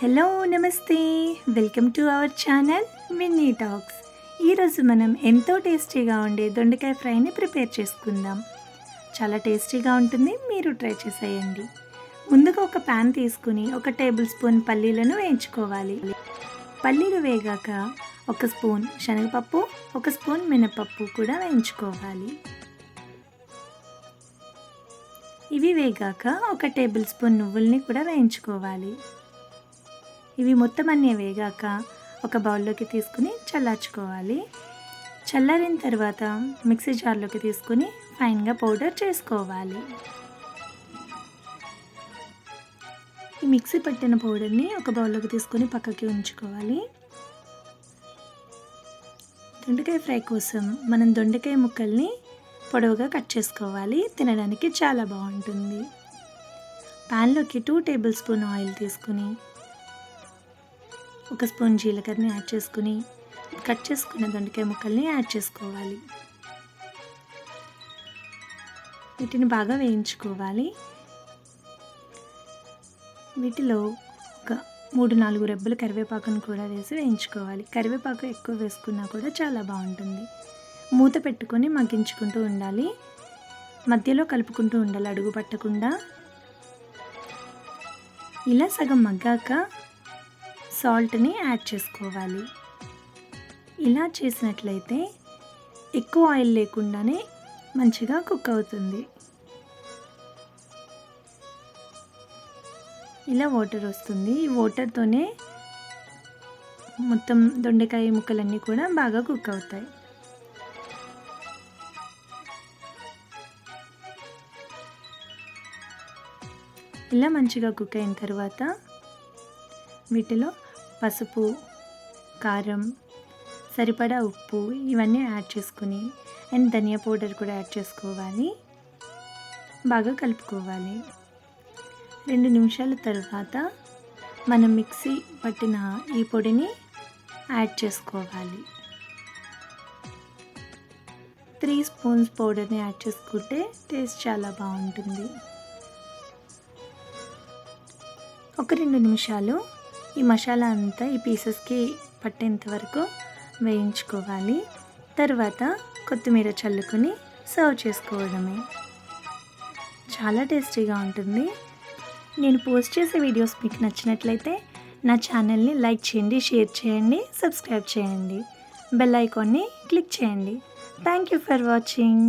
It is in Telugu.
హలో నమస్తే, welcome to our channel Vinny talks. ఈరోజు మనం ఎంతో టేస్టీగా ఉండే దొండకాయ ఫ్రైని ప్రిపేర్ చేసుకుందాం. చాలా టేస్టీగా ఉంటుంది, మీరు ట్రై చేసేయండి. ముందుగా ఒక ప్యాన్ తీసుకుని 1 టేబుల్ స్పూన్ పల్లీలను వేయించుకోవాలి. పల్లీలు వేగాక 1 స్పూన్ శనగపప్పు, 1 స్పూన్ మినపప్పు కూడా వేయించుకోవాలి. ఇవి వేగాక 1 టేబుల్ స్పూన్ నువ్వుల్ని కూడా వేయించుకోవాలి. ఇవి మొత్తం అన్నీ వేగాక ఒక బౌల్లోకి తీసుకుని చల్లార్చుకోవాలి. చల్లారిన తర్వాత మిక్సీ జార్లోకి తీసుకుని ఫైన్గా పౌడర్ చేసుకోవాలి. ఈ మిక్సీ పట్టిన పౌడర్ని ఒక బౌల్లోకి తీసుకొని పక్కకి ఉంచుకోవాలి. దొండకాయ ఫ్రై కోసం మనం దొండకాయ ముక్కల్ని పొడవుగా కట్ చేసుకోవాలి. తినడానికి చాలా బాగుంటుంది. ప్యాన్లోకి 2 టేబుల్ స్పూన్ ఆయిల్ తీసుకుని 1 స్పూన్ జీలకర్రని యాడ్ చేసుకుని కట్ చేసుకున్న దొండకాయ ముక్కల్ని యాడ్ చేసుకోవాలి. వీటిని బాగా వేయించుకోవాలి. వీటిలో ఒక 3-4 రెబ్బలు కరివేపాకును కూడా వేసి వేయించుకోవాలి. కరివేపాకు ఎక్కువ వేసుకున్నా కూడా చాలా బాగుంటుంది. మూత పెట్టుకొని మగ్గించుకుంటూ ఉండాలి. మధ్యలో కలుపుకుంటూ ఉండాలి, అడుగు పట్టకుండా. ఇలా సగం మగ్గాక సాల్ట్ని యాడ్ చేసుకోవాలి. ఇలా చేసినట్లయితే ఎక్కువ ఆయిల్ లేకుండానే మంచిగా కుక్ అవుతుంది. ఇలా వాటర్ వస్తుంది. ఈ వాటర్తోనే మొత్తం దొండకాయ ముక్కలన్నీ కూడా బాగా కుక్ అవుతాయి. ఇలా మంచిగా కుక్ అయిన తర్వాత వీటిలో పసుపు, కారం, సరిపడా ఉప్పు ఇవన్నీ యాడ్ చేసుకుని అండ్ ధనియా పౌడర్ కూడా యాడ్ చేసుకోవాలి. బాగా కలుపుకోవాలి. 2 నిమిషాల తర్వాత మనం మిక్సీ పట్టిన ఈ పొడిని యాడ్ చేసుకోవాలి. 3 స్పూన్స్ పౌడర్ని యాడ్ చేసుకుంటే టేస్ట్ చాలా బాగుంటుంది. ఒక 2 నిమిషాలు ఈ మసాలా అంతా ఈ పీసెస్కి పట్టేంత వరకు వేయించుకోవాలి. తర్వాత కొత్తిమీర చల్లుకొని సర్వ్ చేసుకోవడమే. చాలా టేస్టీగా ఉంటుంది. నేను పోస్ట్ చేసే వీడియోస్ మీకు నచ్చినట్లయితే నా ఛానల్ని లైక్ చేయండి, షేర్ చేయండి, సబ్స్క్రైబ్ చేయండి, బెల్ ఐకాన్ని క్లిక్ చేయండి. Thank you for watching.